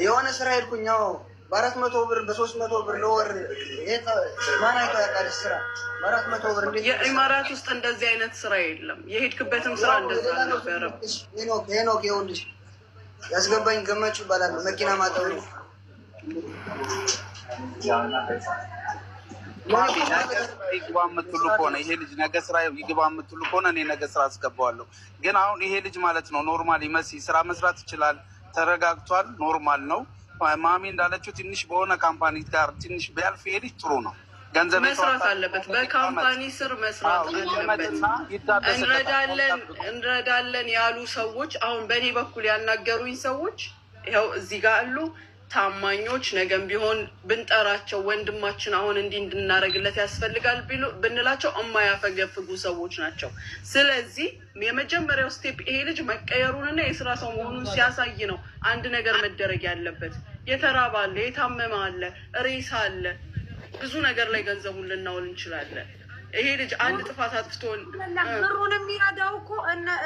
የሆነ ስራ ሄድኩኛው በ400 ብር በ300 ብር ለወር ማን አይቶ ያውቃል? ስራ በ400 ብር እንዴት የኢማራት ውስጥ እንደዚህ አይነት ስራ የለም። የሄድክበትም ስራ እንደዛ ነበረ። ሄኖክ ይኸውልሽ ያስገባኝ ገመቹ ይባላል። መኪና ማጠብ ነው። ይግባ የምትሉ ከሆነ ይሄ ልጅ ነገ ስራ ይግባ የምትሉ ከሆነ እኔ ነገ ስራ አስገባዋለሁ። ግን አሁን ይሄ ልጅ ማለት ነው ኖርማል መሲ ስራ መስራት ይችላል፣ ተረጋግቷል፣ ኖርማል ነው። ማሚ እንዳለችው ትንሽ በሆነ ካምፓኒ ጋር ትንሽ ቢያልፍ ይሄ ልጅ ጥሩ ነው። ገንዘብ መስራት አለበት፣ በካምፓኒ ስር መስራት አለበት። እንረዳለን ያሉ ሰዎች አሁን በእኔ በኩል ያናገሩኝ ሰዎች ይኸው እዚህ ጋር አሉ። ታማኞች ነገም ቢሆን ብንጠራቸው ወንድማችን አሁን እንዲህ እንድናደርግለት ያስፈልጋል ብንላቸው የማያፈገፍጉ ሰዎች ናቸው። ስለዚህ የመጀመሪያው ስቴፕ ይሄ ልጅ መቀየሩንና የስራ ሰው መሆኑን ሲያሳይ ነው አንድ ነገር መደረግ ያለበት። የተራበ አለ፣ የታመመ አለ፣ ሬሳ አለ። ብዙ ነገር ላይ ገንዘቡን ልናውል እንችላለን። ይሄ ልጅ አንድ ጥፋት አጥፍቶን ብሩን የሚረዳው እኮ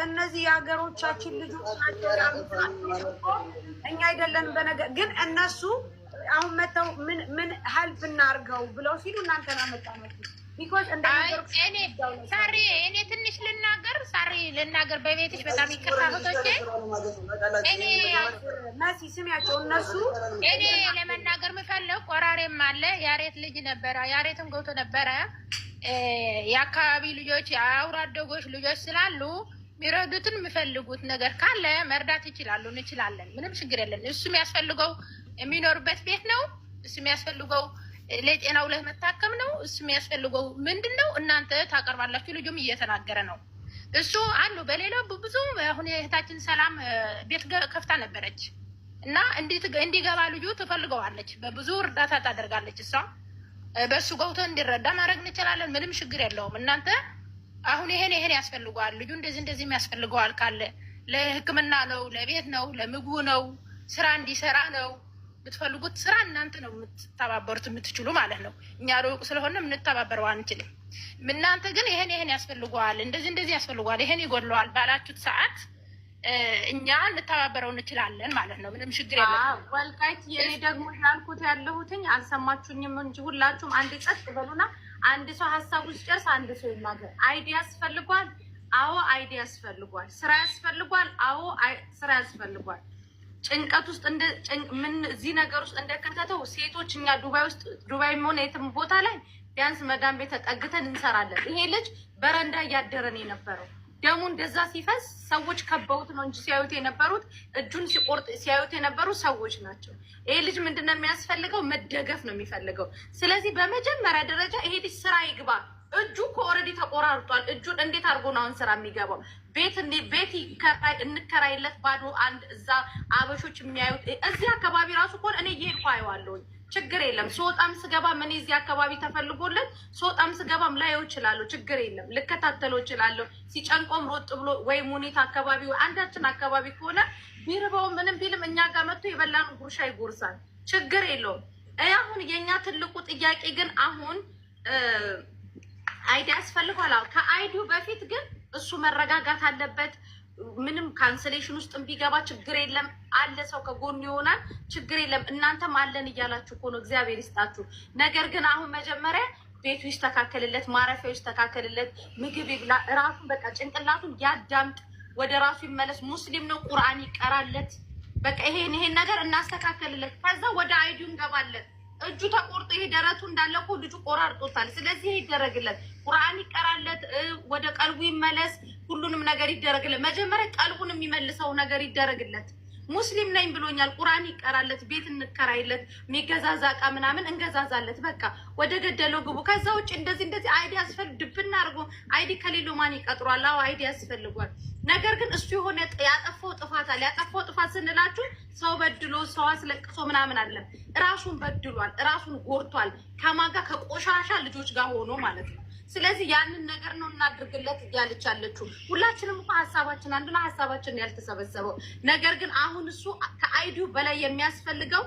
እነዚህ የሀገሮቻችን ልጆች ናቸው። እኛ አይደለን። በነገር ግን እነሱ አሁን መተው ምን ሀልፍ እናርገው ብለው ሲሉ እናንተን አመጣናችሁ። ቢኮዝ ሳሪ እኔ ትንሽ ልናገር በቤትሽ በጣም ይቅርታ ሆቶቼ እኔ መሲ ስሚያቸው። እነሱ እኔ ለመናገር ምፈልግ ቆራሬም አለ ያሬት ልጅ ነበረ፣ ያሬትም ገብቶ ነበረ። የአካባቢ ልጆች የአውራ አደጎች ልጆች ስላሉ የሚረዱትን የሚፈልጉት ነገር ካለ መርዳት ይችላሉ፣ እንችላለን። ምንም ችግር የለን። እሱ የሚያስፈልገው የሚኖርበት ቤት ነው። እሱ የሚያስፈልገው ለጤናው ለመታከም ነው። እሱ የሚያስፈልገው ምንድን ነው? እናንተ ታቀርባላችሁ። ልጁም እየተናገረ ነው እሱ አሉ። በሌላው ብዙ አሁን የእህታችን ሰላም ቤት ከፍታ ነበረች እና እንዲገባ ልጁ ትፈልገዋለች። በብዙ እርዳታ ታደርጋለች እሷ። በእሱ ገብቶ እንዲረዳ ማድረግ እንችላለን። ምንም ችግር የለውም። እናንተ አሁን ይሄን ያስፈልገዋል፣ ልጁ እንደዚህ የሚያስፈልገዋል ካለ ለሕክምና ነው፣ ለቤት ነው፣ ለምግቡ ነው፣ ስራ እንዲሰራ ነው የምትፈልጉት። ስራ እናንተ ነው የምትተባበሩት የምትችሉ ማለት ነው። እኛ ሩቅ ስለሆነ የምንተባበረው አንችልም። እናንተ ግን ይሄን ያስፈልገዋል፣ እንደዚህ ያስፈልገዋል፣ ይሄን ይጎድለዋል ባላችሁት ሰዓት እኛ እንተባበረው እንችላለን ማለት ነው። ምንም ችግር የለም። ወልቃይት የኔ ደግሞ ያልኩት ያለሁትኝ አልሰማችሁኝም እንጂ ሁላችሁም አንድ ጸጥ በሉና አንድ ሰው ሀሳቡ ሲጨርስ አንድ ሰው ይናገር። አይዲያ ያስፈልጓል። አዎ አይዲያ ያስፈልጓል። ስራ ያስፈልጓል። አዎ ስራ ያስፈልጓል። ጭንቀት ውስጥ ምን እዚህ ነገር ውስጥ እንደከተተው ሴቶች እኛ ዱባይ ሆነ የትም ቦታ ላይ ቢያንስ መዳም ቤት ተጠግተን እንሰራለን። ይሄ ልጅ በረንዳ እያደረን የነበረው ደሙ እንደዛ ሲፈስ ሰዎች ከበውት ነው እንጂ ሲያዩት የነበሩት እጁን ሲቆርጥ ሲያዩት የነበሩ ሰዎች ናቸው። ይሄ ልጅ ምንድነው የሚያስፈልገው? መደገፍ ነው የሚፈልገው። ስለዚህ በመጀመሪያ ደረጃ ይሄ ልጅ ስራ ይግባ። እጁ ኦልሬዲ ተቆራርጧል። እጁን እንዴት አድርጎ ነው አሁን ስራ የሚገባው? ቤት እንከራይለት ባዶ አንድ እዛ አበሾች የሚያዩት እዚህ አካባቢ ራሱ ከሆነ እኔ እየሄድኩ አየዋለሁኝ። ችግር የለም። ሶጣም ስገባም እኔ እዚህ አካባቢ ተፈልጎለት ሶጣም ስገባም ላየው እችላለሁ። ችግር የለም። ልከታተለው እችላለሁ። ሲጨንቆም ሮጥ ብሎ ወይ ሙኒት አካባቢ ወይ አንዳችን አካባቢ ከሆነ ቢርበው ምንም ቢልም እኛ ጋር መጥቶ የበላን ጉርሻ ይጎርሳል። ችግር የለውም። አሁን የኛ ትልቁ ጥያቄ ግን አሁን አይዲ ያስፈልጓል። ከአይዲው በፊት ግን እሱ መረጋጋት አለበት። ምንም ካንስሌሽን ውስጥ ቢገባ ችግር የለም። አለ ሰው ከጎን ይሆናል። ችግር የለም። እናንተም አለን እያላችሁ እኮ ነው። እግዚአብሔር ይስጣችሁ። ነገር ግን አሁን መጀመሪያ ቤቱ ይስተካከልለት፣ ማረፊያው ይስተካከልለት፣ ምግብ ይብላ፣ ራሱን በቃ ጭንቅላቱን ያዳምጥ፣ ወደ ራሱ ይመለስ። ሙስሊም ነው፣ ቁርአን ይቀራለት። በቃ ይሄን ነገር እናስተካከልለት። ከዛ ወደ አይዲው እንገባለን። እጁ ተቆርጦ ይሄ ደረቱ እንዳለ እኮ ልጁ ቆራርጦታል። ስለዚህ ይሄ ይደረግለት፣ ቁርአን ይቀራለት፣ ወደ ቀልቡ ይመለስ፣ ሁሉንም ነገር ይደረግለት። መጀመሪያ ቀልቡን የሚመልሰው ነገር ይደረግለት። ሙስሊም ነኝ ብሎኛል፣ ቁርአን ይቀራለት፣ ቤት እንከራይለት፣ የሚገዛዛ እቃ ምናምን እንገዛዛለት። በቃ ወደ ገደለው ግቡ። ከዛ ውጭ እንደዚህ አይዲ ድብና አድርጎ አይዲ ከሌለው ማን ይቀጥሯል? አዎ አይዲ ያስፈልጓል። ነገር ግን እሱ የሆነ ያጠፋው ጥፋት አለ። ያጠፋው ጥፋት ስንላችሁ ሰው በድሎ ሰው አስለቅሶ ምናምን አይደለም። ራሱን በድሏል፣ ራሱን ጎርቷል። ከማጋ ከቆሻሻ ልጆች ጋር ሆኖ ማለት ነው። ስለዚህ ያንን ነገር ነው እናድርግለት እያለች ያለችው። ሁላችንም እኮ ሀሳባችን አንዱና ሀሳባችን ያልተሰበሰበው ነገር ግን አሁን እሱ ከአይዲው በላይ የሚያስፈልገው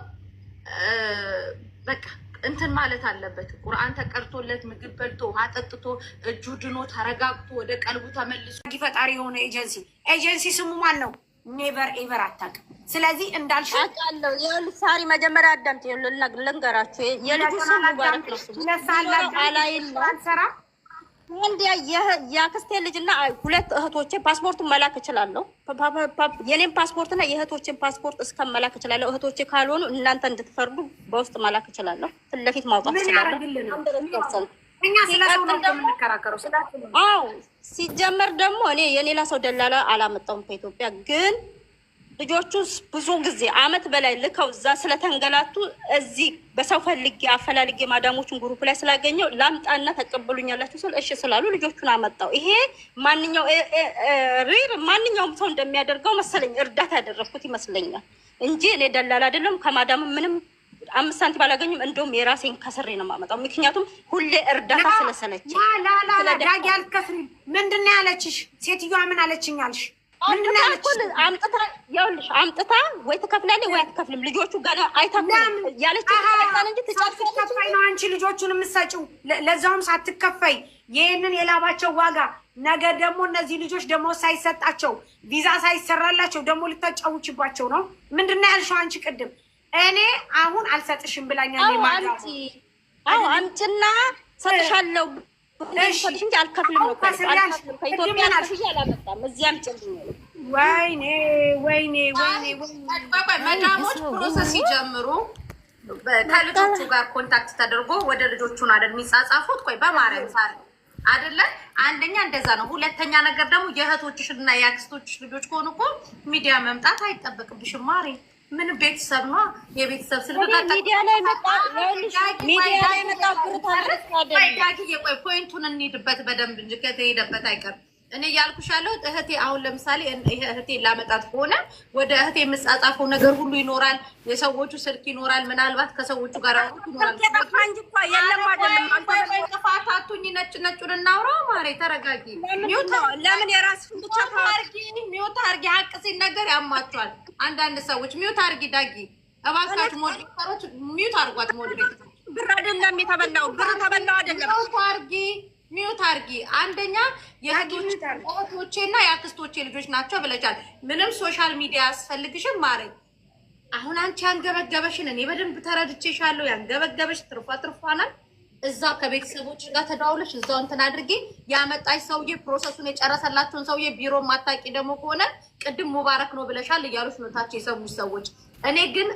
በቃ እንትን ማለት አለበት። ቁርአን ተቀርቶለት ምግብ በልቶ ውሃ ጠጥቶ እጁ ድኖ ተረጋግቶ ወደ ቀልቡ ተመልሶ ፈጣሪ የሆነ ኤጀንሲ ስሙ ማን ነው? ኔቨር ኤቨር አታውቅም። ስለዚህ እንዳልሽ አውቃለሁ። ይኸውልሽ ሳሪ መጀመሪያ አዳምጪ፣ ልንገራችሁ የልጁ ስም ሙባረክ ነው። አንድ የአክስቴ ልጅና 2 እህቶቼ ፓስፖርቱን መላክ እችላለሁ። የኔም ፓስፖርትና የእህቶቼን ፓስፖርት እስከ መላክ እችላለሁ። እህቶቼ ካልሆኑ እናንተ እንድትፈርዱ በውስጥ መላክ እችላለሁ። ፊት ለፊት ማውጣት እችላለሁ። እኛ ስለሰው ነው የምንከራከረው። አዎ ሲጀመር ደግሞ እኔ የሌላ ሰው ደላላ አላመጣውም ከኢትዮጵያ። ግን ልጆቹ ብዙ ጊዜ አመት በላይ ልከው እዛ ስለተንገላቱ እዚህ በሰው ፈልጌ አፈላልጌ ማዳሞቹን ግሩፕ ላይ ስላገኘው ላምጣና ተቀበሉኛላችሁ ስል እሺ ስላሉ ልጆቹን አመጣው። ይሄ ማንኛውም ሰው እንደሚያደርገው መሰለኝ እርዳታ ያደረኩት ይመስለኛል እንጂ እኔ ደላላ አይደለም። ከማዳም ምንም 5 ሳንቲም አላገኝም። እንደውም የራሴን ከስሬ ነው የማመጣው። ምክንያቱም ሁሌ እርዳታ ስለሰለች ዳጊ አልከፍሪም። ምንድን ነው ያለችሽ ሴትዮዋ? ምን አለችኝ አልሽ? አምጥታ ወይ ትከፍላለች ወይ አትከፍልም። ልጆቹ ገና አይታኩም ያለች እንጂ ትከፋይ ነው አንቺ ልጆቹን የምትሰጪው፣ ለዛውም ሳትከፋይ ይህንን የላባቸው ዋጋ። ነገ ደግሞ እነዚህ ልጆች ደግሞ ሳይሰጣቸው ቪዛ ሳይሰራላቸው ደግሞ ልታጫውችባቸው ነው። ምንድን ነው ያልሽው አንቺ ቅድም? እኔ አሁን አልሰጥሽም ብላኛለች። አምጭና ሰጥሻለሁ እንጂ አልከፍልም ነው ከኢትዮጵያ አላመጣም። እዚያም ጭልኝ ወይኔ መዳሞች ፕሮሰስ ሲጀምሩ ከልጆቹ ጋር ኮንታክት ተደርጎ ወደ ልጆቹን አይደል የሚጻጻፉት? ቆይ በማርያም ሳሪ አይደለ? አንደኛ እንደዛ ነው። ሁለተኛ ነገር ደግሞ የእህቶችሽ እና የአክስቶችሽ ልጆች ከሆኑ እኮ ሚዲያ መምጣት አይጠበቅብሽም ማሪ። ምን ቤተሰብ ነው የቤተሰብ ስልክ ሚዲያ ላይ መጣ ቆይ ፖይንቱን እንሂድበት በደንብ እንጂ ከተሄደበት አይቀርም። እኔ እያልኩሽ ያለው እህቴ አሁን ለምሳሌ እህቴ ላመጣት ከሆነ ወደ እህቴ የምጻጻፈው ነገር ሁሉ ይኖራል። የሰዎቹ ስልክ ይኖራል። ምናልባት ከሰዎቹ ጋር ይኖራል። ጥፋታቱኝ ነጩን እናውራ ማሬ። ተረጋጊ። ለምን የራስሽን ብቻ ሚውት አርጊ። ሀቅ ሲነገር ያማቸዋል አንዳንድ ሰዎች። ሚውት አርጊ ዳጊ እባካችሁ። ሞዴሬተሮች ሚውት አርጓት። ሞዴሬተሮች ብር አይደለም የተበላው፣ ብር ተበላው አይደለም። ሚውት አርጊ። አንደኛ የእህቶቼና የአክስቶቼ ልጆች ናቸው ብለሻል። ምንም ሶሻል ሚዲያ ያስፈልግሽም ማሬ። አሁን አንቺ ያንገበገበሽን እኔ በደንብ ተረድቼሻለሁ። ያንገበገበሽ ትርፏናል። እዛው ከቤተሰቦች ጋር ተዳውለሽ እዛው እንትን አድርጊ። ያመጣሽ ሰውዬ ፕሮሰሱን የጨረሰላቸውን ሰውዬ ቢሮ ማታቂ ደግሞ ከሆነ ቅድም ሙባረክ ነው ብለሻል እያሉሽ ነው ታች የሰሙሽ ሰዎች። እኔ ግን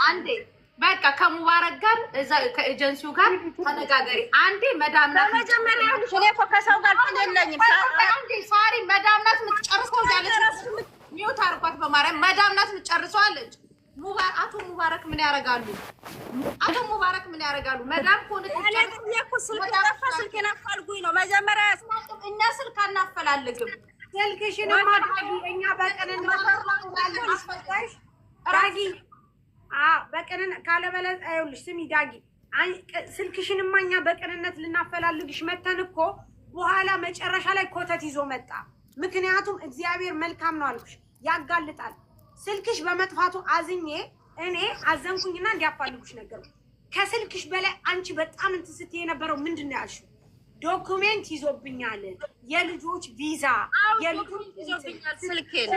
አንዴ በቃ ከሙባረክ ጋር እዛ ከኤጀንሲው ጋር ተነጋገሪ። አንዴ መዳምናት መጀመሪያ እኔ እኮ ከሰው ጋር የለኝም። አንዴ ሳሪ መዳምናት የምትጨርሰው ያለች ሚውት አርጓት በማርያም። መዳምናት የምትጨርሰው አለች። አቶ ሙባረክ ምን ያደርጋሉ? አቶ ሙባረክ ምን ያደርጋሉ? መዳም ከሆነ ስልክ ናፋልጉኝ ነው መጀመሪያ። እኛ ስልክ አናፈላልግም። ስልክሽን ማድረጊ እኛ በቀንን ዳጊ በቀንን ካለበለዝ አይውልሽ። ስሚ ዳጊ ስልክሽንማ እኛ በቀንነት ልናፈላልግሽ መተን እኮ በኋላ መጨረሻ ላይ ኮተት ይዞ መጣ። ምክንያቱም እግዚአብሔር መልካም ነው አልኩሽ፣ ያጋልጣል። ስልክሽ በመጥፋቱ አዝኜ እኔ አዘንኩኝና እንዲያፋልጉሽ ነገር ከስልክሽ በላይ አንቺ በጣም እንትን ስትይ የነበረው ምንድን ነው ያልሽው? ዶኩሜንት ይዞብኛል፣ የልጆች ቪዛ የልጆች ይዞብኛል። ስልኬን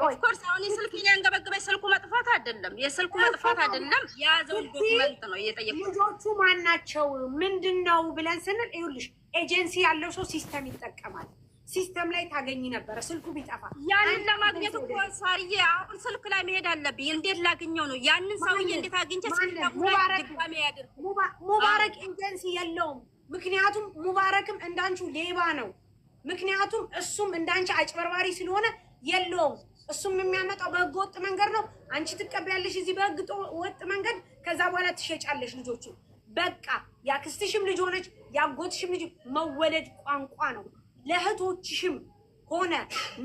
ኦፍኮርስ አሁን ስልኬን ያንገበገበኝ ስልኩ መጥፋት አይደለም፣ የስልኩ መጥፋት አይደለም፣ የያዘው ዶኩሜንት ነው እየጠየቁት። ልጆቹ ማናቸው ምንድነው ብለን ስንል ይኸውልሽ ኤጀንሲ ያለው ሰው ሲስተም ይጠቀማል። ሲስተም ላይ ታገኝ ነበረ ስልኩ ቢጠፋ። ያንን ለማግኘት እኮ ሳርዬ አሁን ስልክ ላይ መሄድ አለብኝ። እንዴት ላግኘው ነው? ያንን ሰውዬ እንዴት አግኝቼ ሙባረክ ኤጀንሲ የለውም። ምክንያቱም ሙባረክም እንዳንቹ ሌባ ነው። ምክንያቱም እሱም እንዳንቺ አጭበርባሪ ስለሆነ የለውም። እሱም የሚያመጣው በህገ ወጥ መንገድ ነው። አንቺ ትቀበያለሽ እዚህ በህገ ወጥ መንገድ፣ ከዛ በኋላ ትሸጫለሽ ልጆቹ። በቃ ያክስትሽም ልጅ ሆነች ያጎትሽም ልጅ መወለድ ቋንቋ ነው። ለእህቶችሽም ሆነ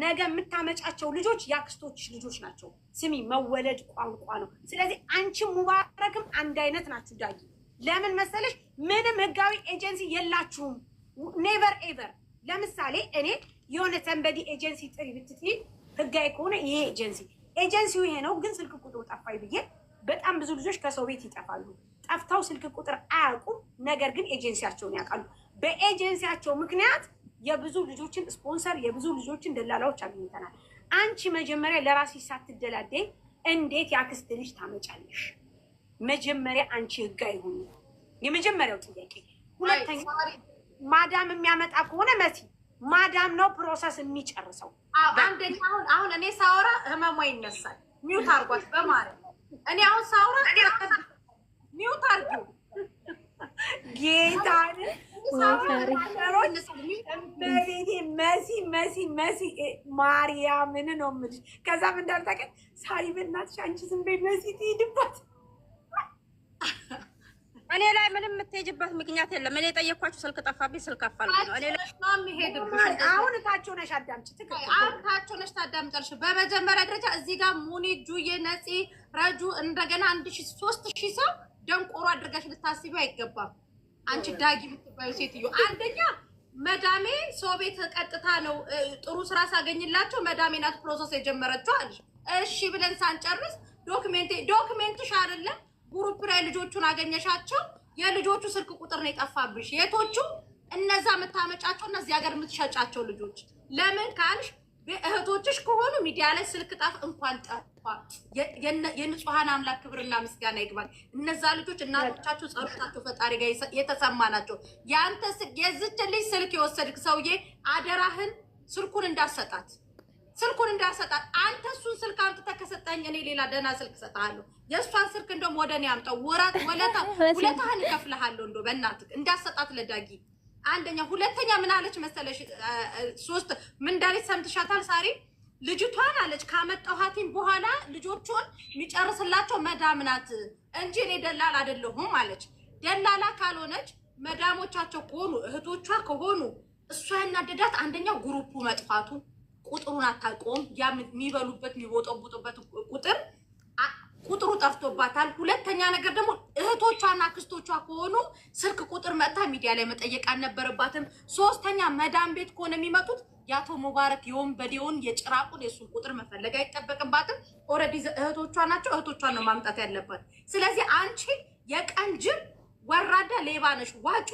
ነገ የምታመጫቸው ልጆች ያክስቶችሽ ልጆች ናቸው። ስሚ መወለድ ቋንቋ ነው። ስለዚህ አንቺም ሙባረክም አንድ አይነት ናችሁ ዳጊ። ለምን መሰለሽ? ምንም ህጋዊ ኤጀንሲ የላችሁም። ኔቨር ኤቨር። ለምሳሌ እኔ የሆነ ሰንበዲ ኤጀንሲ ጥሪ ብትጥይ ህጋዊ ከሆነ ይሄ ኤጀንሲው ይሄ ነው፣ ግን ስልክ ቁጥሩ ጠፋኝ ብዬ በጣም ብዙ ልጆች ከሰው ቤት ይጠፋሉ። ጠፍተው ስልክ ቁጥር አያውቁም፣ ነገር ግን ኤጀንሲያቸውን ያውቃሉ። በኤጀንሲያቸው ምክንያት የብዙ ልጆችን ስፖንሰር የብዙ ልጆችን ደላላዎች አግኝተናል። አንቺ መጀመሪያ ለራስሽ ሳትደላደይ እንዴት ያክስት ልጅ ታመጫለሽ? መጀመሪያ አንቺ ህጋዊ ሁኚ። የመጀመሪያው ጥያቄ። ሁለተኛ ማዳም የሚያመጣ ከሆነ መሲ ማዳም ነው ፕሮሰስ የሚጨርሰው። አንደኛ አሁን እኔ ሳወራ ህመሟ ይነሳል። ሚውት አርጓት በማለት እኔ አሁን ሳወራ ሚውት አርጉ። ጌታን መሲ ማርያምን ነው የምልሽ። ከዛ ምን እንዳልታውቂው ሳሪ በእናትሽ አንቺ ዝም በይ መሲ ትሄድባት። እኔ ላይ ምንም የምትሄጂበት ምክንያት የለም። እኔ የጠየኳችሁ ስልክ ጠፋብኝ፣ ስልክ አፋልጉ ነው። እኔ ላይ አሁን እታቸው ነሽ አዳምጪ። ትክክል እታቸው ነሽ ታዳምጫለሽ። በመጀመሪያ ደረጃ እዚህ ጋር ሙኒ ጁዬ ነፂ ረጁ እንደገና 3000 ሰው ደንቆሮ አድርጋሽ ልታስቢ አይገባም። አንቺ ዳጊ የምትባዩ ሴትዮ አንደኛ መዳሜ ሰው ቤት ቀጥታ ነው ጥሩ ስራ ሳገኝላቸው መዳሜ ናት ፕሮሰስ የጀመረችው አለሽ። እሺ ብለን ሳንጨርስ ዶክሜንትሽ አይደለም ግሩፕ ላይ ልጆቹን አገኘሻቸው። የልጆቹ ስልክ ቁጥር ነው የጠፋብሽ። የቶቹ እነዛ የምታመጫቸው እነዚህ ሀገር የምትሸጫቸው ልጆች ለምን ካልሽ እህቶችሽ ከሆኑ ሚዲያ ላይ ስልክ ጣፍ እንኳን ጠፋ። የንጹሃን አምላክ ክብርና ምስጋና ይግባል። እነዛ ልጆች እናቶቻቸው ጸሎታቸው ፈጣሪ ጋር የተሰማ ናቸው። ያንተ የዝች ልጅ ስልክ የወሰድክ ሰውዬ አደራህን ስልኩን እንዳሰጣት አንተ እሱን ስልክ አምጥተህ ከሰጠኝ እኔ ሌላ ደህና ስልክ እሰጥሃለሁ። የእሷን ስልክ እንደውም ወደ እኔ አምጣው። ውለታህን እከፍልሃለሁ። እንደው በእናትህ እንዳሰጣት ለዳጊ አንደኛ። ሁለተኛ ምን አለች መሰለሽ? ምን እንዳለች ሰምተሻታል ሳሪ? ልጅቷን አለች ካመጣኋትኝ በኋላ ልጆቹን የሚጨርስላቸው መዳም ናት እንጂ እኔ ደላላ አይደለሁም አለች። ደላላ ካልሆነች መዳሞቻቸው ከሆኑ እህቶቿ ከሆኑ እሷ ያናደዳት አንደኛው ግሩፑ መጥፋቱ፣ ቁጥሩን አታውቀውም። ያ የሚበሉበት የሚቦጠቡጡበት ቁጥሩ ጠፍቶባታል። ሁለተኛ ነገር ደግሞ እህቶቿና አክስቶቿ ከሆኑ ስልክ ቁጥር መጥታ ሚዲያ ላይ መጠየቅ አልነበረባትም። ሶስተኛ መዳም ቤት ከሆነ የሚመጡት የአቶ ሙባረክ የወንበዴውን የጭራቁን የሱን ቁጥር መፈለግ አይጠበቅባትም። ኦልሬዲ እህቶቿ ናቸው። እህቶቿን ነው ማምጣት ያለባት። ስለዚህ አንቺ የቀን ጅብ ወራዳ ሌባ ነሽ። ዋጩ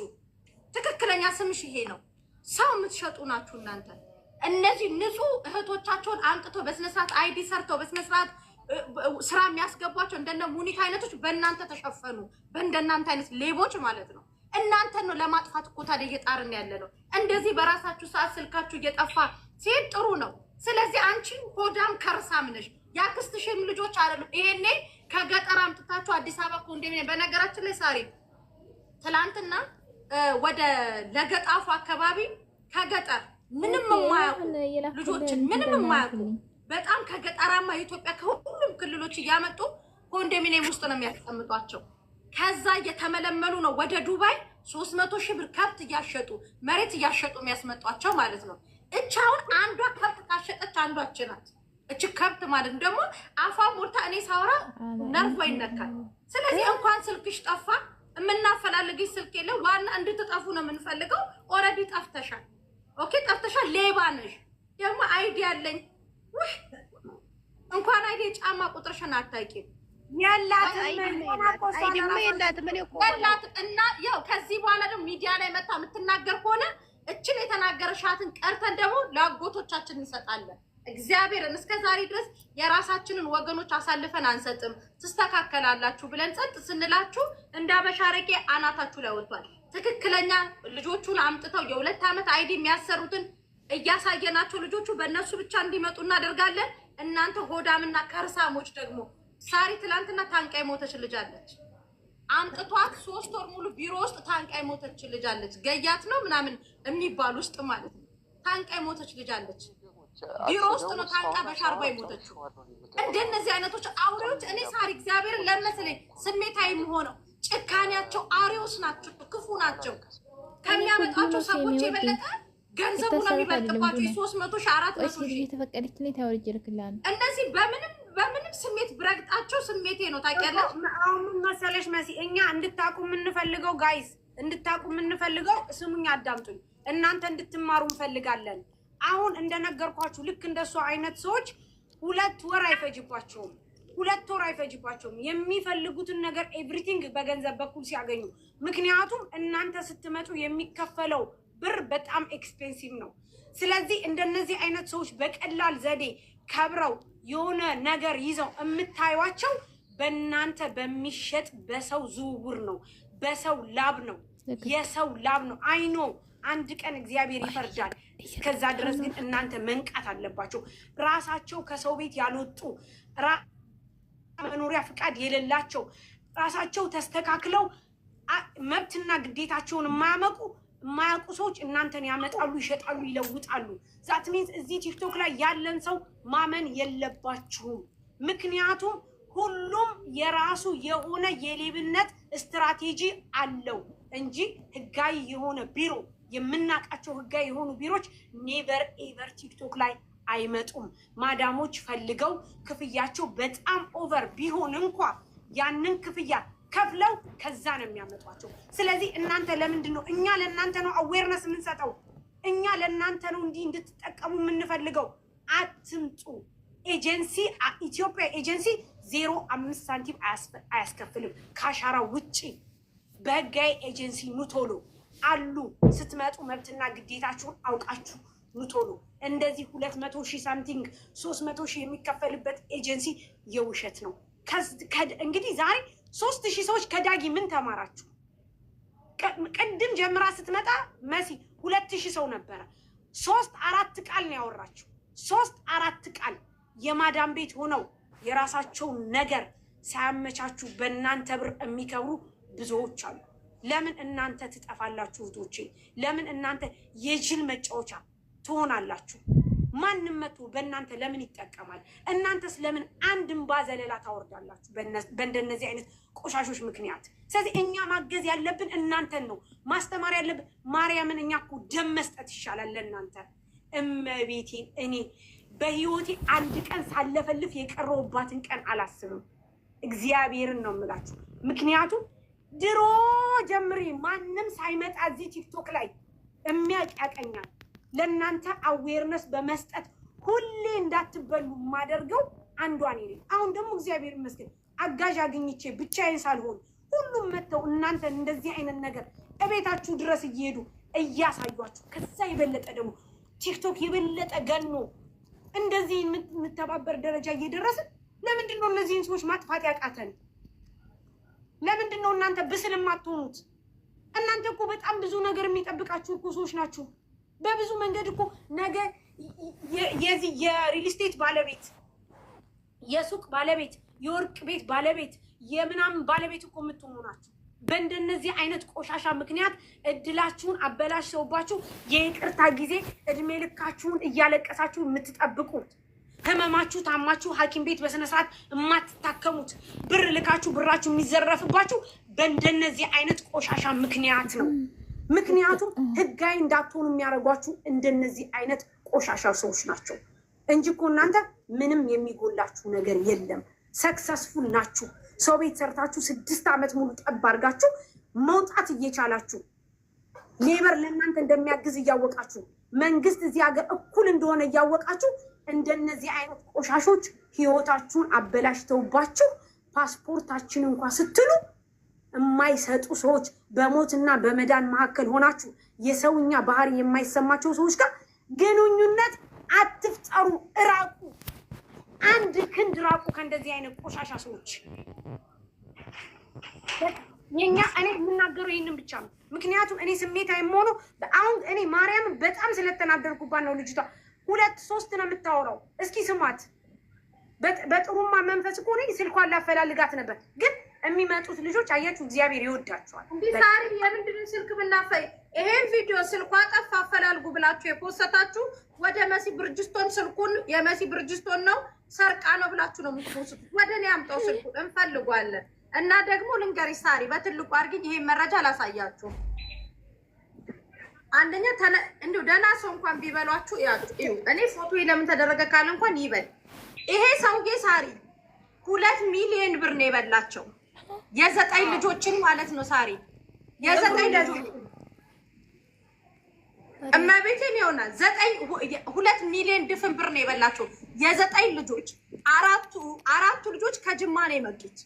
ትክክለኛ ስምሽ ይሄ ነው። ሰው የምትሸጡ ናችሁ እናንተ። እነዚህ ንጹህ እህቶቻቸውን አንቅቶ በስነስርዓት አይዲ ሰርተው በስነስርዓት ስራ የሚያስገቧቸው እንደነ ሙኒት አይነቶች በእናንተ ተሸፈኑ። በእንደናንተ አይነት ሌቦች ማለት ነው። እናንተን ነው ለማጥፋት እኮ ታዲያ እየጣርን ያለ ነው። እንደዚህ በራሳችሁ ሰዓት ስልካችሁ እየጠፋ ሲሄድ ጥሩ ነው። ስለዚህ አንቺ ሆዳም ከርሳም ነሽ። ያክስትሽም ልጆች አይደሉም። ይሄኔ ከገጠር አምጥታችሁ አዲስ አበባ ኮንዶሚኒየም። በነገራችን ላይ ሳሪ ትላንትና ወደ ለገጣፉ አካባቢ ከገጠር ምንም የማያውቁ ልጆችን ምንም የማያውቁ በጣም ከገጠራማ የኢትዮጵያ ከሁሉም ክልሎች እያመጡ ኮንዶሚኒየም ውስጥ ነው የሚያስቀምጧቸው። ከዛ እየተመለመሉ ነው ወደ ዱባይ 300,000 ብር ከብት እያሸጡ መሬት እያሸጡ የሚያስመጧቸው ማለት ነው። እቻውን አንዷ ከብት ካሸጠች አንዷች ናት። እች ከብት ማለት ደግሞ አፏ ሞልታ እኔ ሳወራ ነርቮ ይነካል። ስለዚህ እንኳን ስልክሽ ጠፋ የምናፈላልግሽ ስልክ የለም። ዋና እንድትጠፉ ነው የምንፈልገው። ኦልሬዲ ጠፍተሻል። ኦኬ ጠፍተሻል። ሌባ ነሽ። ደግሞ አይዲ አለኝ። እንኳን አይዲ ጫማ ቁጥርሽን አታውቂም። የላትም እና ያው ከዚህ በኋላ ደግሞ ሚዲያ ላይ መታ የምትናገር ከሆነ እችን የተናገረሻትን ቀርተን ደግሞ ለአጎቶቻችን እንሰጣለን። እግዚአብሔርን እስከ ዛሬ ድረስ የራሳችንን ወገኖች አሳልፈን አንሰጥም፣ ትስተካከላላችሁ ብለን ጸጥ ስንላችሁ እንደ አበሻረቄ አናታችሁ ላይ ወጥቷል። ትክክለኛ ልጆቹን አምጥተው የ2 ዓመት አይዲ የሚያሰሩትን እያሳየናቸው ልጆቹ በእነሱ ብቻ እንዲመጡ እናደርጋለን። እናንተ ሆዳምና ከርሳሞች ደግሞ ሳሪ ትላንትና ታንቃ የሞተች ልጅ አለች። አምጥቷት 3 ወር ሙሉ ቢሮ ውስጥ ታንቃ የሞተች ልጅ አለች። ገያት ነው ምናምን የሚባል ውስጥ ማለት ነው። ታንቃ የሞተች ልጅ አለች። ቢሮ ውስጥ ነው ታንቃ በሻርባ የሞተችው። እንደነዚህ አይነቶች አውሬዎች እኔ ሳሪ እግዚአብሔርን ለመሰለኝ ስሜታዊ የምሆነው ጭካኔያቸው አውሬዎች ናቸው፣ ክፉ ናቸው። ከሚያመጣቸው ሰዎች የበለጠ ገንዘቡ ነው የሚበልጥባቸው። 300,000 400,000 የተፈቀደችልኝ ታወርጅ ልክላል። እንደዚህ በምንም ስሜት ብረግጣቸው ስሜቴ ነው ታውቂያለሽ። አሁን መሰለሽ መሲ እኛ እንድታቁ የምንፈልገው ጋይስ እንድታቁ የምንፈልገው ስሙኝ፣ አዳምጡኝ። እናንተ እንድትማሩ እንፈልጋለን። አሁን እንደነገርኳችሁ ልክ እንደሱ አይነት ሰዎች 2 ወር አይፈጅባቸውም። 2 ወር አይፈጅባቸውም የሚፈልጉትን ነገር ኤቭሪቲንግ በገንዘብ በኩል ሲያገኙ። ምክንያቱም እናንተ ስትመጡ የሚከፈለው ብር በጣም ኤክስፔንሲቭ ነው። ስለዚህ እንደነዚህ አይነት ሰዎች በቀላል ዘዴ ከብረው የሆነ ነገር ይዘው የምታዩዋቸው በእናንተ በሚሸጥ በሰው ዝውውር ነው፣ በሰው ላብ ነው፣ የሰው ላብ ነው። አይኖ አንድ ቀን እግዚአብሔር ይፈርዳል። እስከዛ ድረስ ግን እናንተ መንቃት አለባቸው። ራሳቸው ከሰው ቤት ያልወጡ መኖሪያ ፍቃድ የሌላቸው ራሳቸው ተስተካክለው መብትና ግዴታቸውን የማያውቁ ሰዎች እናንተን ያመጣሉ፣ ይሸጣሉ፣ ይለውጣሉ። ዛት ሚንስ እዚህ ቲክቶክ ላይ ያለን ሰው ማመን የለባችሁም። ምክንያቱም ሁሉም የራሱ የሆነ የሌብነት ስትራቴጂ አለው እንጂ ህጋዊ የሆነ ቢሮ የምናውቃቸው ህጋዊ የሆኑ ቢሮች ኔቨር ኤቨር ቲክቶክ ላይ አይመጡም። ማዳሞች ፈልገው ክፍያቸው በጣም ኦቨር ቢሆን እንኳ ያንን ክፍያ ከፍለው ከዛ ነው የሚያመጧቸው። ስለዚህ እናንተ ለምንድን ነው እኛ ለእናንተ ነው አዌርነስ የምንሰጠው? እኛ ለእናንተ ነው እንዲህ እንድትጠቀሙ የምንፈልገው። አትምጡ። ኤጀንሲ ኢትዮጵያ ኤጀንሲ 0.5 ሳንቲም አያስከፍልም ከአሻራ ውጪ። በህጋዊ ኤጀንሲ ኑቶሎ አሉ። ስትመጡ መብትና ግዴታችሁን አውቃችሁ ኑቶሎ። እንደዚህ 200,000 ሳምቲንግ 300,000 የሚከፈልበት ኤጀንሲ የውሸት ነው። እንግዲህ ዛሬ 3,000 ሰዎች ከዳጊ ምን ተማራችሁ? ቅድም ጀምራ ስትመጣ መሲ 2,000 ሰው ነበረ። 3-4 ቃል ነው ያወራችሁ። 3-4 ቃል የማዳም ቤት ሆነው የራሳቸውን ነገር ሳያመቻቹ በእናንተ ብር የሚከብሩ ብዙዎች አሉ። ለምን እናንተ ትጠፋላችሁ እህቶቼ? ለምን እናንተ የጅል መጫወቻ ትሆናላችሁ? ማንም መጥቶ በእናንተ ለምን ይጠቀማል? እናንተስ ለምን አንድ እንባ ዘለላ ታወርዳላችሁ በእንደነዚህ አይነት ቆሻሾች ምክንያት? ስለዚህ እኛ ማገዝ ያለብን እናንተን ነው፣ ማስተማር ያለብን ማርያምን። እኛ እኮ ደም መስጠት ይሻላል ለእናንተ። እመቤቴን እኔ በህይወቴ አንድ ቀን ሳለፈልፍ የቀረውባትን ቀን አላስብም። እግዚአብሔርን ነው የምላችሁ። ምክንያቱም ድሮ ጀምሬ ማንም ሳይመጣ እዚህ ቲክቶክ ላይ የሚያውቅ ያቀኛል። ለእናንተ አዌርነስ በመስጠት ሁሌ እንዳትበሉ የማደርገው አንዷ እኔ ነኝ። አሁን ደግሞ እግዚአብሔር ይመስገን አጋዥ አግኝቼ ብቻዬን ሳልሆን ሁሉም መጥተው እናንተን እንደዚህ አይነት ነገር እቤታችሁ ድረስ እየሄዱ እያሳዩአችሁ፣ ከዛ የበለጠ ደግሞ ቲክቶክ የበለጠ ገኖ እንደዚህ የምተባበር ደረጃ እየደረስን ለምንድን ነው እነዚህን ሰዎች ማጥፋት ያቃተን? ለምንድን ነው እናንተ ብስል የማትሆኑት? እናንተ እኮ በጣም ብዙ ነገር የሚጠብቃችሁ እኮ ሰዎች ናችሁ። በብዙ መንገድ እኮ ነገ የዚህ የሪል ስቴት ባለቤት፣ የሱቅ ባለቤት፣ የወርቅ ቤት ባለቤት፣ የምናምን ባለቤት እኮ የምትሆኑ ናችሁ። በእንደነዚህ አይነት ቆሻሻ ምክንያት እድላችሁን አበላሽተውባችሁ የይቅርታ ጊዜ እድሜ ልካችሁን እያለቀሳችሁ የምትጠብቁት፣ ህመማችሁ ታማችሁ ሐኪም ቤት በስነ ስርዓት የማትታከሙት፣ ብር ልካችሁ ብራችሁ የሚዘረፍባችሁ በእንደነዚህ አይነት ቆሻሻ ምክንያት ነው። ምክንያቱም ህጋዊ እንዳትሆኑ የሚያደርጓችሁ እንደነዚህ አይነት ቆሻሻ ሰዎች ናቸው እንጂ እኮ እናንተ ምንም የሚጎላችሁ ነገር የለም። ሰክሰስፉል ናችሁ። ሰው ቤት ሰርታችሁ 6 ዓመት ሙሉ ጠብ አድርጋችሁ መውጣት እየቻላችሁ፣ ሌበር ለእናንተ እንደሚያግዝ እያወቃችሁ፣ መንግስት እዚህ ሀገር እኩል እንደሆነ እያወቃችሁ እንደነዚህ አይነት ቆሻሾች ህይወታችሁን አበላሽተውባችሁ ፓስፖርታችን እንኳን ስትሉ የማይሰጡ ሰዎች፣ በሞትና በመዳን መካከል ሆናችሁ የሰውኛ ባህሪ የማይሰማቸው ሰዎች ጋር ግንኙነት አትፍጠሩ። እራቁ። አንድ ክንድ ራቁ ከእንደዚህ አይነት ቆሻሻ ሰዎች። እኔ የምናገረው ይህንን ብቻ ነው። ምክንያቱም እኔ ስሜታዊ የምሆነው አሁን እኔ ማርያምን በጣም ስለተናደርኩባት ነው። ልጅቷ 2-3 ነው የምታወራው። እስኪ ስሟት። በጥሩማ መንፈስ እኮ ነኝ ስልኳን ላፈላልጋት ነበር፣ ግን የሚመጡት ልጆች አያችሁ፣ እግዚአብሔር ይወዳቸዋል። እንዴ ሳሪ የምንድን ስልክ ብናፈይ ይሄን ቪዲዮ ስልኳ ጠፋ አፈላልጉ ብላችሁ የፖስታችሁ ወደ መሲ ብርጅስቶን ስልኩን የመሲ ብርጅስቶን ነው ሰርቃ ነው ብላችሁ ነው የምትፖስቱት። ወደ እኔ አምጣው ስልኩን እንፈልጓለን። እና ደግሞ ልንገርሽ ሳሪ በትልቁ አድርጊኝ፣ ይሄን መረጃ አላሳያችሁ። አንደኛ እንዲሁ ደህና ሰው እንኳን ቢበሏችሁ እዩ። እኔ ፎቶ ለምን ተደረገ ካለ እንኳን ይበል። ይሄ ሰውዬ ሳሪ 2 ሚሊዮን ብር ነው የበላቸው። የ9 ልጆችን ማለት ነው ሳሪ፣ የ9 ልጆች እመቤቴን ይሆና 2 ሚሊዮን ድፍን ብር ነው የበላቸው። የ9 ልጆች አራቱ ልጆች ከጅማ ነው የመጡት፣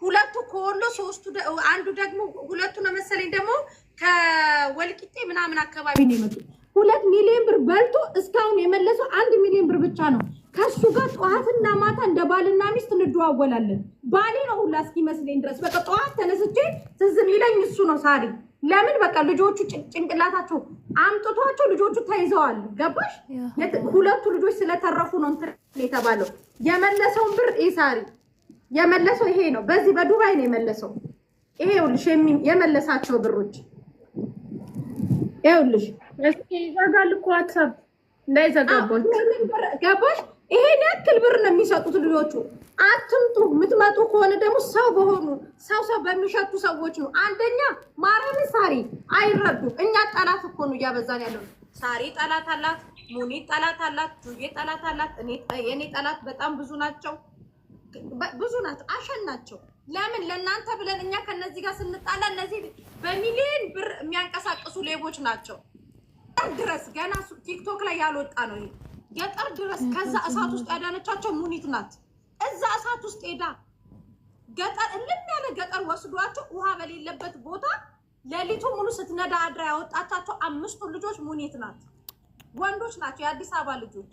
2 ከወሎ፣ 3 አንዱ ደግሞ 2 ነው መሰለኝ ደግሞ ከወልቂጤ ምናምን አካባቢ ነው የመጡት። 2 ሚሊዮን ብር በልቶ እስካሁን የመለሰው 1 ሚሊዮን ብር ብቻ ነው። ከሱ ጋር ጠዋትና ማታ እንደ ባልና ሚስት እንደዋወላለን። ባሌ ነው ሁላ እስኪመስለኝ ድረስ በቃ ጠዋት ተነስቼ ትዝ የሚለኝ እሱ ነው። ሳሪ ለምን በቃ ልጆቹ ጭንቅላታቸው አምጥቷቸው ልጆቹ ተይዘዋል። ገባሽ? ሁለቱ ልጆች ስለተረፉ ነው እንትን የተባለው። የመለሰውን ብር ሳሪ የመለሰው ይሄ ነው። በዚህ በዱባይ ነው የመለሰው። ይሄውልሽ የመለሳቸው ብሮች ይሄውልሽ። እስኪ ይዘጋል እኮ ዋትስአፕ እንዳይዘጋቦት ገባሽ? ይሄን ያክል ብር ነው የሚሰጡት ልጆቹ። አትምጡ። የምትመጡ ከሆነ ደግሞ ሰው በሆኑ ሰው በሚሸቱ ሰዎች ነው። አንደኛ ማረም ሳሪ አይረዱ። እኛ ጠላት እኮ ነው እያበዛን ያለው። ሳሪ ጠላት አላት፣ ሙኒት ጠላት አላት፣ ጁዬ ጠላት አላት። የኔ ጠላት በጣም ብዙ ናቸው፣ ብዙ ናቸው፣ አሸን ናቸው። ለምን ለእናንተ ብለን እኛ ከነዚህ ጋር ስንጣላ እነዚህ በሚሊዮን ብር የሚያንቀሳቅሱ ሌቦች ናቸው። ድረስ ገና ቲክቶክ ላይ ያልወጣ ነው ገጠር ድረስ። ከዛ እሳት ውስጥ ያዳነቻቸው ሙኒት ናት። እዛ እሳት ውስጥ ሄዳ ገጠር እልም ያለ ገጠር ወስዷቸው ውሃ በሌለበት ቦታ ሌሊቱ ሙሉ ስትነዳ አድራ ያወጣቻቸው 5 ልጆች ሙኒት ናት። ወንዶች ናቸው፣ የአዲስ አበባ ልጆች።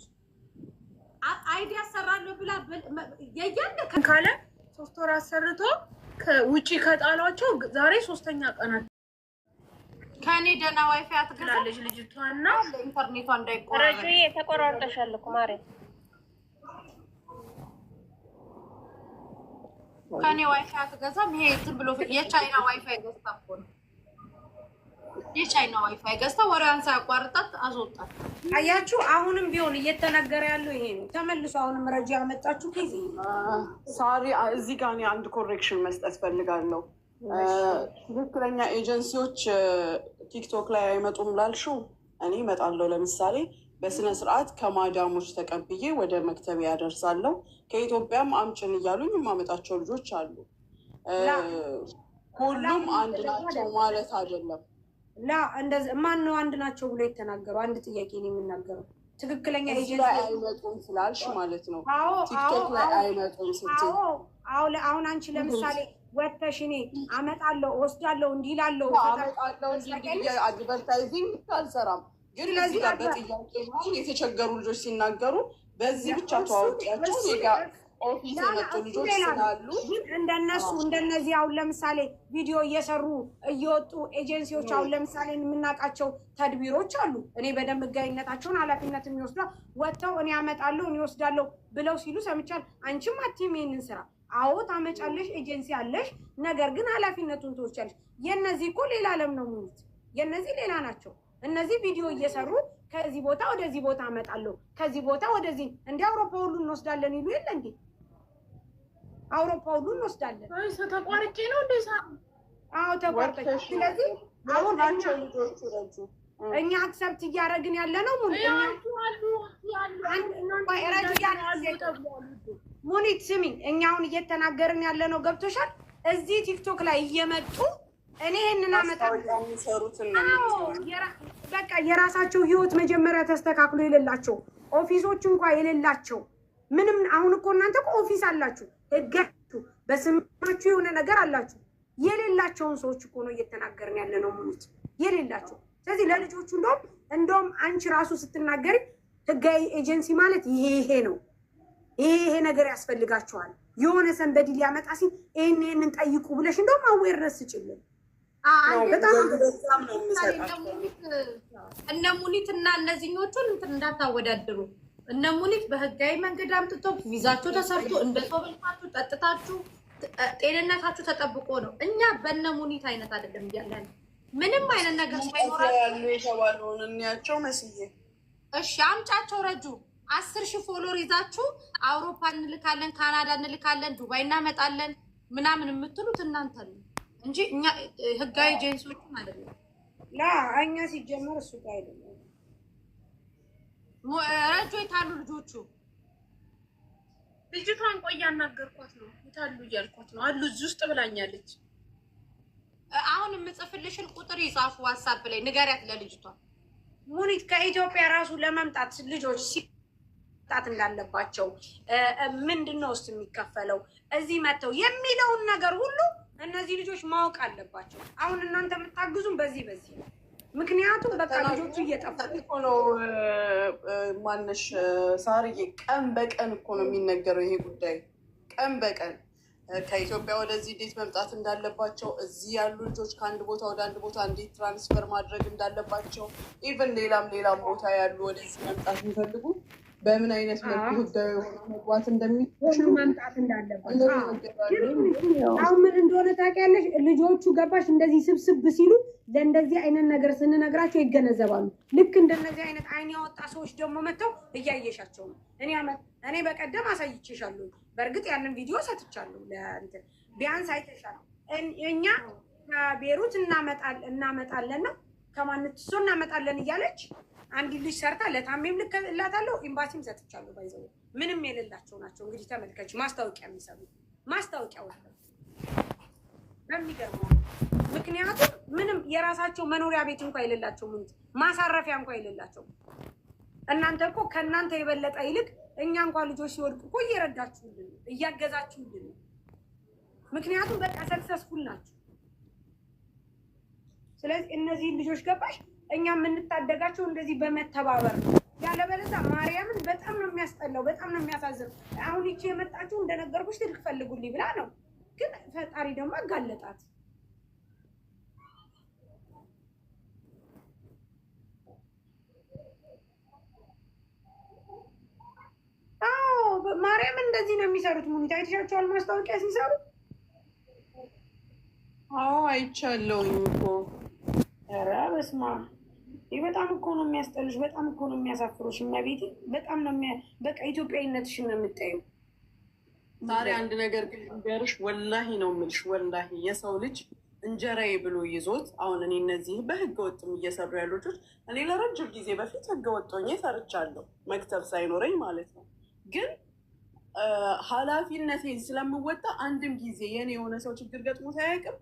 አይዲያ ሰራለሁ ብላ የያንደ ካለ 3 ወር አሰርቶ ከውጪ ከጣሏቸው ዛሬ 3ኛ ቀናቸው። ከኔ ደህና ዋይፋይ አትገዛለች ልጅቷና ኢንተርኔቷ እንዳይቆራረጥ። ረጁዬ ተቆራርጠሻል እኮ ማሬ። ከኔ ዋይፋይ አትገዛም። ይሄ ዝም ብሎ የቻይና ዋይፋይ ገዝታ እኮ ነው። የቻይና ዋይፋይ ገዝታ ወሬዋን ሳያቋርጣት አስወጣት። አያችሁ፣ አሁንም ቢሆን እየተነገረ ያለው ይሄ ነው። ተመልሶ አሁንም ረጂ ያመጣችሁ ጊዜ ሳሪ፣ እዚህ ጋር እኔ አንድ ኮሬክሽን መስጠት ፈልጋለሁ። ትክክለኛ ኤጀንሲዎች ቲክቶክ ላይ አይመጡም ላልሽው፣ እኔ እመጣለሁ። ለምሳሌ በስነ ስርዓት ከማዳሞች ተቀብዬ ወደ መክተብ ያደርሳለሁ። ከኢትዮጵያም አምጭን እያሉኝ የማመጣቸው ልጆች አሉ። ሁሉም አንድ ናቸው ማለት አይደለም። እንደዚህ ማን ነው አንድ ናቸው ብሎ የተናገረው? አንድ ጥያቄ ነው የምናገረው። ትክክለኛ ኤጀንሲ አይመጡም ስላልሽ ማለት ነው። ቲክቶክ ላይ አይመጡም ስትይ፣ አሁን አንቺ ለምሳሌ ወተሽ እኔ አመጣለሁ ወስዳለሁ እንዲላለሁ አመጣለሁ እንዲ አድቨርታይዚንግ አልሰራም። ግን ለዚህ ጋር በጥያቄ የተቸገሩ ልጆች ሲናገሩ በዚህ ብቻ ተዋውቂያቸው ኔጋ ኦፊስ የመጡ ልጆች ስላሉ እንደነሱ እንደነዚህ አሁን ለምሳሌ ቪዲዮ እየሰሩ እየወጡ ኤጀንሲዎች አሁን ለምሳሌ የምናውቃቸው ተድቢሮች አሉ። እኔ በደንብ ህጋዊነታቸውን ኃላፊነት የሚወስዱ ወጥተው እኔ አመጣለሁ እኔ ወስዳለሁ ብለው ሲሉ ሰምቻለሁ። አንቺም አትይም ይሄንን ስራ። አዎ ታመጫለሽ፣ ኤጀንሲ አለሽ፣ ነገር ግን ኃላፊነቱን ትወስጃለሽ። የነዚህ እኮ ሌላ ዓለም ነው ሙሉት። የነዚህ ሌላ ናቸው። እነዚህ ቪዲዮ እየሰሩ ከዚህ ቦታ ወደዚህ ቦታ አመጣለሁ ከዚህ ቦታ ወደዚህ እንደ አውሮፓ ሁሉ እንወስዳለን ይሉ የለ እንዴ? አውሮፓ ሁሉ እንወስዳለን። ተቋርጬ ነው እንደዛ። አዎ ተቋርጠሽ። ስለዚህ አሁን እኛ አክሰፕት እያደረግን ያለ ነው ሙኒት ስሚኝ፣ እኛ አሁን እየተናገርን ያለ ነው ገብቶሻል? እዚህ ቲክቶክ ላይ እየመጡ እኔ ይሄንን አመጣለሁ በቃ የራሳቸው ህይወት መጀመሪያ ተስተካክሎ የሌላቸው ኦፊሶች እንኳን የሌላቸው ምንም። አሁን እኮ እናንተ እኮ ኦፊስ አላችሁ፣ ህጋችሁ በስማችሁ የሆነ ነገር አላችሁ። የሌላቸውን ሰዎች እኮ ነው እየተናገርን ያለ ነው ሙኒት፣ የሌላቸው። ስለዚህ ለልጆቹ እንደውም አንቺ ራሱ ስትናገሪ ህጋዊ ኤጀንሲ ማለት ይሄ ነው፣ ይሄ ነገር ያስፈልጋቸዋል፣ የሆነ ሰንበዲ ሊያመጣ ሲል ይሄንን ጠይቁ ብለሽ እንደውም አዌርነስ ስጭልን። እነ ሙኒት እና እነዚህኞቹን እንትን እንዳታወዳድሩ። እነ ሙኒት በህጋዊ መንገድ አምጥቶ ቪዛቸው ተሰርቶ እንደ ሰው በልታችሁ ጠጥታችሁ ጤንነታችሁ ተጠብቆ ነው። እኛ በእነ ሙኒት አይነት አይደለም ያለን። ምንም አይነት ነገር ያሉ የተባለውን እንያቸው መስዬ። እሺ አምጫቸው ረጁ 10,000 ፎሎወር ይዛችሁ አውሮፓ እንልካለን፣ ካናዳ እንልካለን፣ ዱባይ እናመጣለን ምናምን የምትሉት እናንተ ነው እንጂ እኛ ህጋዊ ኤጀንሲዎችም አይደለም። እኛ ሲጀመር እሱ ጋር አይደለም። ረጁ የታሉ ልጆቹ? ልጅቷን ቆይ ያናገርኳት ነው። የታሉ እያልኳት ነው። አሉ እዚህ ውስጥ ብላኛለች። አሁን የምጽፍልሽን ቁጥር ይጻፉ ዋትስአፕ ላይ ንገሪያት ለልጅቷ። ሙኒት ከኢትዮጵያ ራሱ ለመምጣት ልጆች ሲጣት እንዳለባቸው ምንድነው ውስጥ የሚከፈለው እዚህ መተው የሚለውን ነገር ሁሉ እነዚህ ልጆች ማወቅ አለባቸው። አሁን እናንተ የምታግዙን በዚህ ነው። ምክንያቱም በቃ ልጆቹ እየጠፉ ነው። ማነሽ ሳርዬ፣ ቀን በቀን እኮ ነው የሚነገረው ይሄ ጉዳይ። ቀን በቀን ከኢትዮጵያ ወደዚህ እንዴት መምጣት እንዳለባቸው፣ እዚህ ያሉ ልጆች ከአንድ ቦታ ወደ አንድ ቦታ እንዴት ትራንስፈር ማድረግ እንዳለባቸው፣ ኢቨን ሌላም ቦታ ያሉ ወደዚህ መምጣት የሚፈልጉ በምን አይነት መልኩ ህጋዊ የሆነ መግባት እንደሚችሉ መምጣት እንዳለባቸው። አሁን ምን እንደሆነ ታውቂያለሽ? ልጆቹ ገባሽ እንደዚህ ስብስብ ሲሉ ለእንደዚህ አይነት ነገር ስንነግራቸው ይገነዘባሉ። ልክ እንደነዚህ አይነት አይን ያወጣ ሰዎች ደግሞ መጥተው እያየሻቸው ነው። እኔ በቀደም አሳይቼሻለሁ። በእርግጥ ያንን ቪዲዮ ሰጥቻለሁ። ለእንትን ቢያንስ አይተሻል። እኛ ከቤሩት እናመጣለን ከማንትሶ እናመጣለን እያለች አንድ ልጅ ሰርታ ለታሜም ልክላታለሁ፣ ኤምባሲም ሰጥቻለሁ። ባይዘው ምንም የሌላቸው ናቸው። እንግዲህ ተመልከች፣ ማስታወቂያ የሚሰሩ ማስታወቂያው በሚገርመው ምክንያቱም ምንም የራሳቸው መኖሪያ ቤት እንኳን የሌላቸው ምን ማሳረፊያ እንኳን የሌላቸው። እናንተ እኮ ከእናንተ የበለጠ ይልቅ እኛ እንኳን ልጆች ሲወድቁ እኮ እየረዳችሁልን እያገዛችሁልን፣ ምክንያቱም በቃ ሰክሰስፉል ናቸው። ስለዚህ እነዚህን ልጆች ገባሽ እኛ የምንታደጋቸው እንደዚህ በመተባበር ነው። ያለበለዚያ ማርያምን በጣም ነው የሚያስጠላው፣ በጣም ነው የሚያሳዝነው። አሁን ይቺ የመጣችው እንደነገርኩሽ ትልቅ ፈልጉልኝ ብላ ነው፣ ግን ፈጣሪ ደግሞ አጋለጣት። አዎ ማርያምን እንደዚህ ነው የሚሰሩት። ሙኒታ አይተሻቸዋል ማስታወቂያ ሲሰሩ? አዎ አይቻለሁኝ እኮ። ኧረ በስመ አብ በጣም እኮ ነው የሚያስጠልሽ፣ በጣም እኮ ነው የሚያሳፍሩሽ። እመቤቴ በጣም ነው በቃ ኢትዮጵያዊነትሽን ነው የምታየው። ዛሬ አንድ ነገር ግን ንገርሽ፣ ወላሂ ነው የምልሽ፣ ወላሂ የሰው ልጅ እንጀራዬ ብሎ ይዞት አሁን እኔ እነዚህ በህገ ወጥም እየሰሩ ያሉ ልጆች እኔ ለረጅም ጊዜ በፊት ህገ ወጥ ሆኜ ሰርቻለሁ፣ መክተብ ሳይኖረኝ ማለት ነው። ግን ኃላፊነቴን ስለምወጣ አንድም ጊዜ የኔ የሆነ ሰው ችግር ገጥሞት አያውቅም፣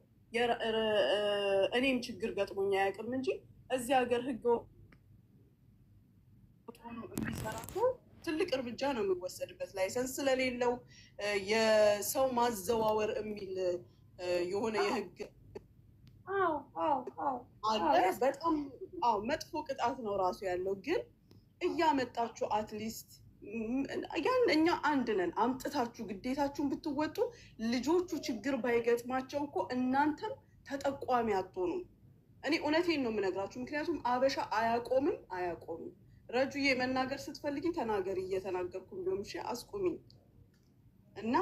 እኔም ችግር ገጥሞኝ አያውቅም እንጂ እዚህ ሀገር ህገ ወጥ የሚሰራ ሰው ትልቅ እርምጃ ነው የሚወሰድበት። ላይሰንስ ስለሌለው የሰው ማዘዋወር የሚል የሆነ የህግ አለ። በጣም መጥፎ ቅጣት ነው ራሱ ያለው። ግን እያመጣችሁ አትሊስት ያን እኛ አንድ ነን አምጥታችሁ ግዴታችሁን ብትወጡ ልጆቹ ችግር ባይገጥማቸው እኮ እናንተም ተጠቋሚ አትሆኑም። እኔ እውነቴን ነው የምነግራችሁ። ምክንያቱም አበሻ አያቆምም። ረጁዬ መናገር ስትፈልጊ ተናገሪ፣ እየተናገርኩ ቢሆን እሺ አስቁሚኝ። እና